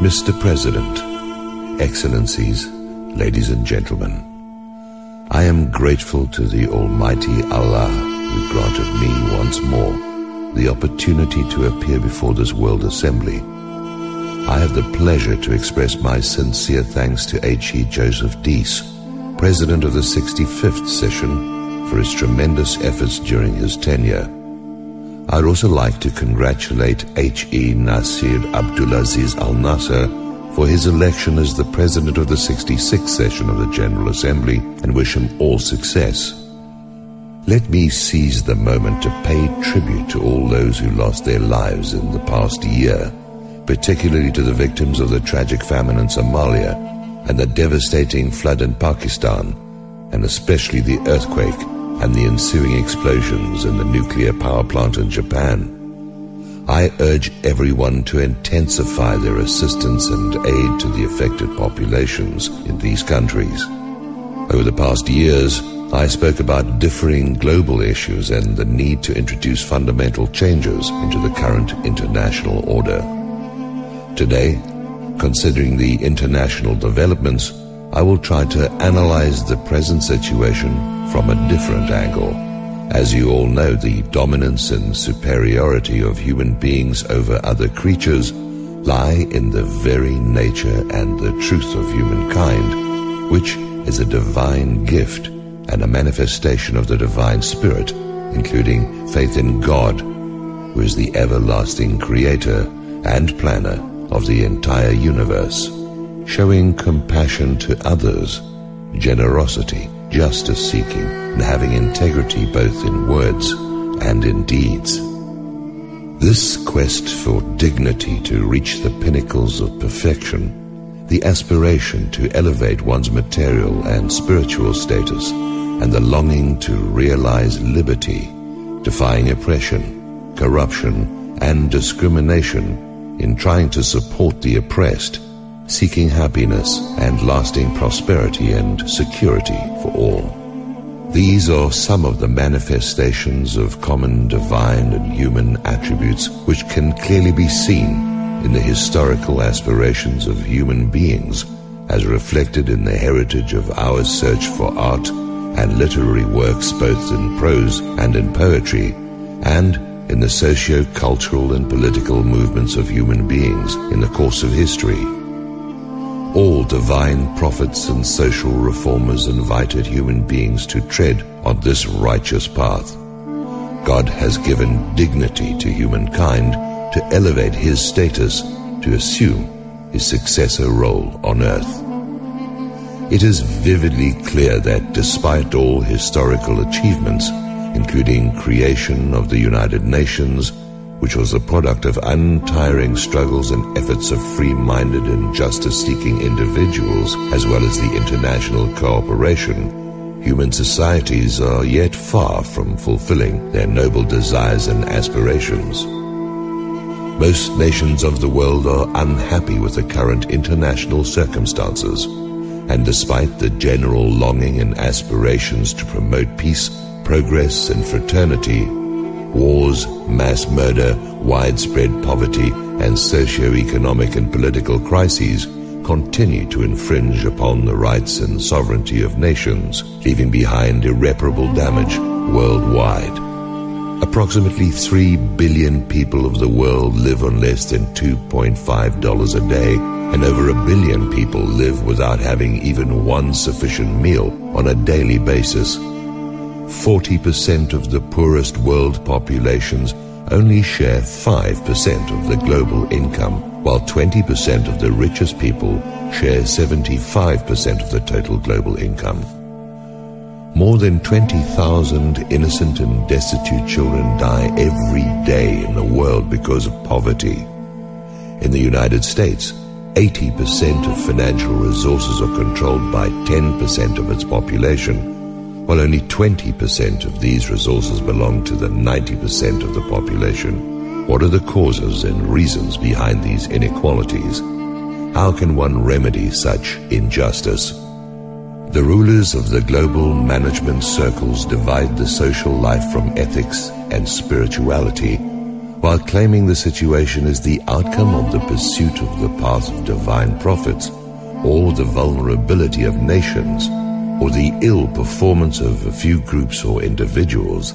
Mr. President, Excellencies, ladies and gentlemen, I am grateful to the Almighty Allah who granted me once more the opportunity to appear before this World Assembly. I have the pleasure to express my sincere thanks to H.E. Joseph Deese, President of the 65th session, for his tremendous efforts during his tenure. I'd also like to congratulate H.E. Nasir Abdulaziz Al Nasser for his election as the President of the 66th session of the General Assembly and wish him all success. Let me seize the moment to pay tribute to all those who lost their lives in the past year, particularly to the victims of the tragic famine in Somalia and the devastating flood in Pakistan, and especially the earthquake and the ensuing explosions in the nuclear power plant in Japan. I urge everyone to intensify their assistance and aid to the affected populations in these countries. Over the past years, I spoke about differing global issues and the need to introduce fundamental changes into the current international order. Today, considering the international developments, I will try to analyze the present situation from a different angle. As you all know, the dominance and superiority of human beings over other creatures lie in the very nature and the truth of humankind, which is a divine gift and a manifestation of the divine spirit, including faith in God, who is the everlasting creator and planner of the entire universe, showing compassion to others, generosity, justice-seeking, and having integrity both in words and in deeds. This quest for dignity to reach the pinnacles of perfection, the aspiration to elevate one's material and spiritual status, and the longing to realize liberty, defying oppression, corruption, and discrimination in trying to support the oppressed, seeking happiness and lasting prosperity and security for all. These are some of the manifestations of common divine and human attributes which can clearly be seen in the historical aspirations of human beings as reflected in the heritage of our search for art and literary works both in prose and in poetry, and in the socio-cultural and political movements of human beings in the course of history. All divine prophets and social reformers invited human beings to tread on this righteous path. God has given dignity to humankind to elevate his status to assume his successor role on earth. It is vividly clear that despite all historical achievements, including creation of the United Nations, which was a product of untiring struggles and efforts of free-minded and justice-seeking individuals, as well as the international cooperation, human societies are yet far from fulfilling their noble desires and aspirations. Most nations of the world are unhappy with the current international circumstances, and despite the general longing and aspirations to promote peace, progress, and fraternity, wars, mass murder, widespread poverty, and socio-economic and political crises continue to infringe upon the rights and sovereignty of nations, leaving behind irreparable damage worldwide. Approximately 3 billion people of the world live on less than $2.5 a day, and over 1 billion people live without having even one sufficient meal on a daily basis. 40% of the poorest world populations only share 5% of the global income, while 20% of the richest people share 75% of the total global income. More than 20,000 innocent and destitute children die every day in the world because of poverty. In the United States, 80% of financial resources are controlled by 10% of its population, while only 20% of these resources belong to the 90% of the population. What are the causes and reasons behind these inequalities? How can one remedy such injustice? The rulers of the global management circles divide the social life from ethics and spirituality, while claiming the situation is the outcome of the pursuit of the path of divine prophets, or the vulnerability of nations, or the ill performance of a few groups or individuals.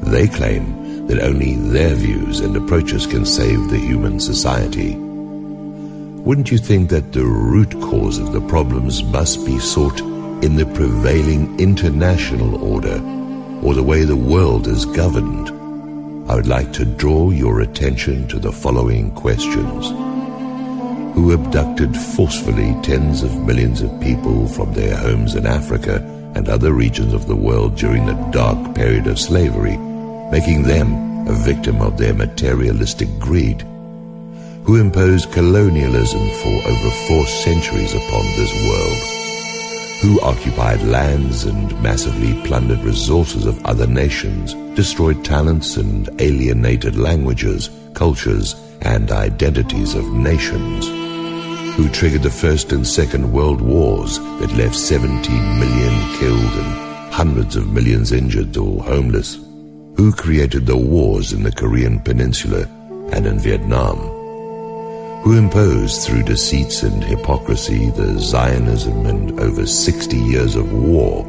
They claim that only their views and approaches can save the human society. Wouldn't you think that the root cause of the problems must be sought in the prevailing international order, or the way the world is governed? I would like to draw your attention to the following questions. Who abducted forcefully tens of millions of people from their homes in Africa and other regions of the world during the dark period of slavery, making them a victim of their materialistic greed? Who imposed colonialism for over 4 centuries upon this world? Who occupied lands and massively plundered resources of other nations, destroyed talents and alienated languages, cultures, and identities of nations? Who triggered the First and Second World Wars that left 17 million killed and hundreds of millions injured or homeless? Who created the wars in the Korean Peninsula and in Vietnam? Who imposed through deceits and hypocrisy the Zionism and over 60 years of war,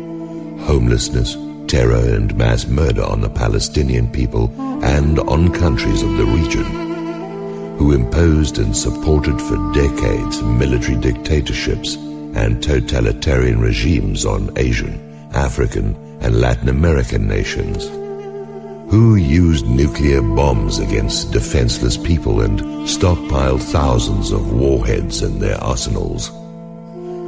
homelessness, terror and mass murder on the Palestinian people and on countries of the region? Who imposed and supported for decades military dictatorships and totalitarian regimes on Asian, African and Latin American nations? Who used nuclear bombs against defenseless people and stockpiled thousands of warheads in their arsenals?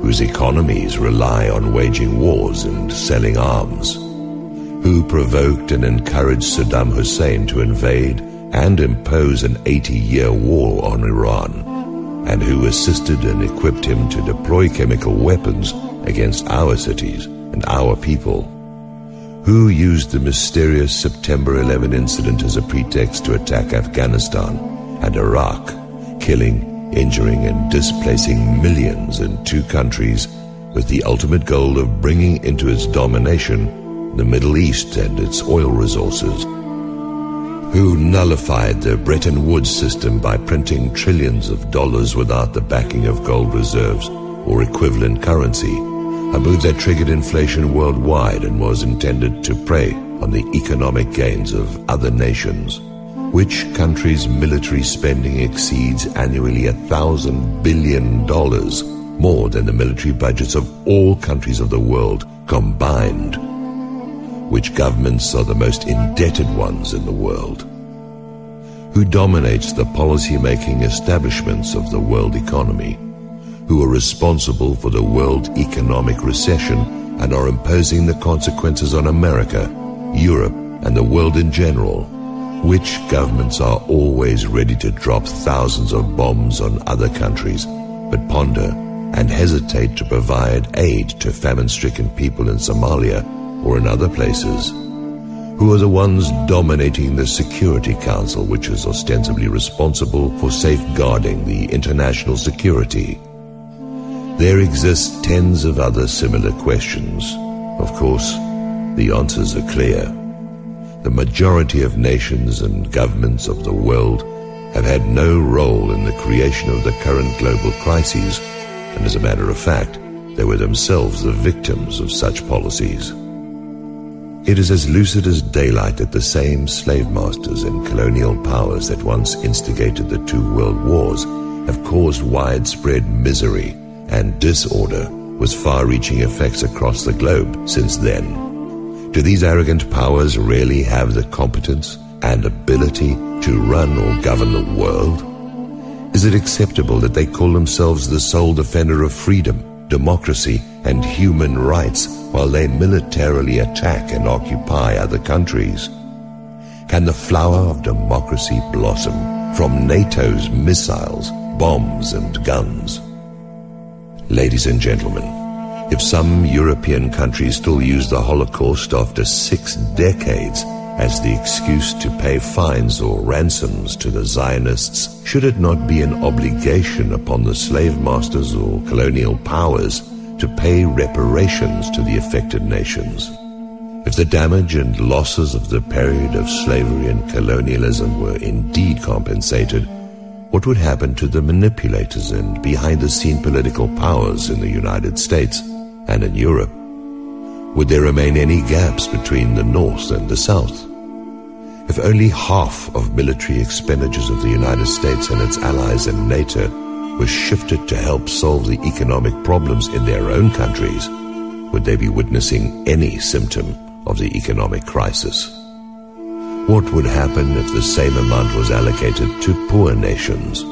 Whose economies rely on waging wars and selling arms? Who provoked and encouraged Saddam Hussein to invade and impose an 80-year war on Iran? And who assisted and equipped him to deploy chemical weapons against our cities and our people? Who used the mysterious September 11 incident as a pretext to attack Afghanistan and Iraq, killing, injuring, and displacing millions in 2 countries with the ultimate goal of bringing into its domination the Middle East and its oil resources? Who nullified the Bretton Woods system by printing trillions of dollars without the backing of gold reserves or equivalent currency? A move that triggered inflation worldwide and was intended to prey on the economic gains of other nations. Which country's military spending exceeds annually $1,000 billion, more than the military budgets of all countries of the world combined? Which governments are the most indebted ones in the world? Who dominates the policy-making establishments of the world economy? Who are responsible for the world economic recession and are imposing the consequences on America, Europe, and the world in general? Which governments are always ready to drop thousands of bombs on other countries, but ponder and hesitate to provide aid to famine-stricken people in Somalia or in other places? Who are the ones dominating the Security Council, which is ostensibly responsible for safeguarding the international security? There exist tens of other similar questions. Of course, the answers are clear. The majority of nations and governments of the world have had no role in the creation of the current global crises, and as a matter of fact, they were themselves the victims of such policies. It is as lucid as daylight that the same slave masters and colonial powers that once instigated the 2 world wars have caused widespread misery and disorder with far-reaching effects across the globe since then. Do these arrogant powers really have the competence and ability to run or govern the world? Is it acceptable that they call themselves the sole defender of freedom, democracy, and human rights while they militarily attack and occupy other countries? Can the flower of democracy blossom from NATO's missiles, bombs, and guns? Ladies and gentlemen, if some European countries still use the Holocaust after 6 decades as the excuse to pay fines or ransoms to the Zionists, should it not be an obligation upon the slave masters or colonial powers to pay reparations to the affected nations? If the damage and losses of the period of slavery and colonialism were indeed compensated, what would happen to the manipulators and behind-the-scene political powers in the United States and in Europe? Would there remain any gaps between the North and the South? If only half of military expenditures of the United States and its allies in NATO were shifted to help solve the economic problems in their own countries, would they be witnessing any symptom of the economic crisis? What would happen if the same amount was allocated to poor nations?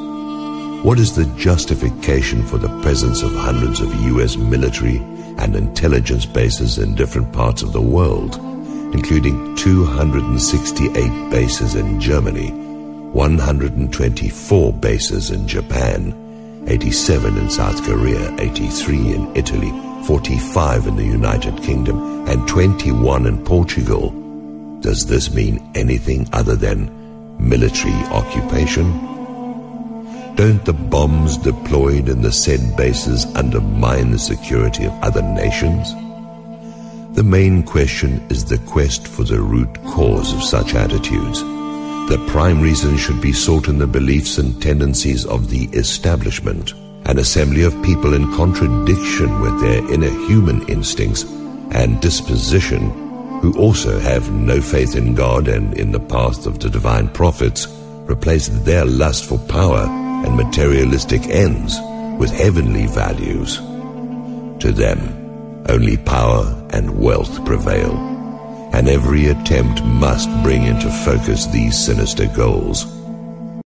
What is the justification for the presence of hundreds of U.S. military and intelligence bases in different parts of the world, including 268 bases in Germany, 124 bases in Japan, 87 in South Korea, 83 in Italy, 45 in the United Kingdom, and 21 in Portugal? Does this mean anything other than military occupation? Don't the bombs deployed in the said bases undermine the security of other nations? The main question is the quest for the root cause of such attitudes. The prime reason should be sought in the beliefs and tendencies of the establishment, an assembly of people in contradiction with their inner human instincts and disposition, who also have no faith in God and in the path of the divine prophets, replace their lust for power and materialistic ends with heavenly values. To them, only power and wealth prevail, and every attempt must bring into focus these sinister goals.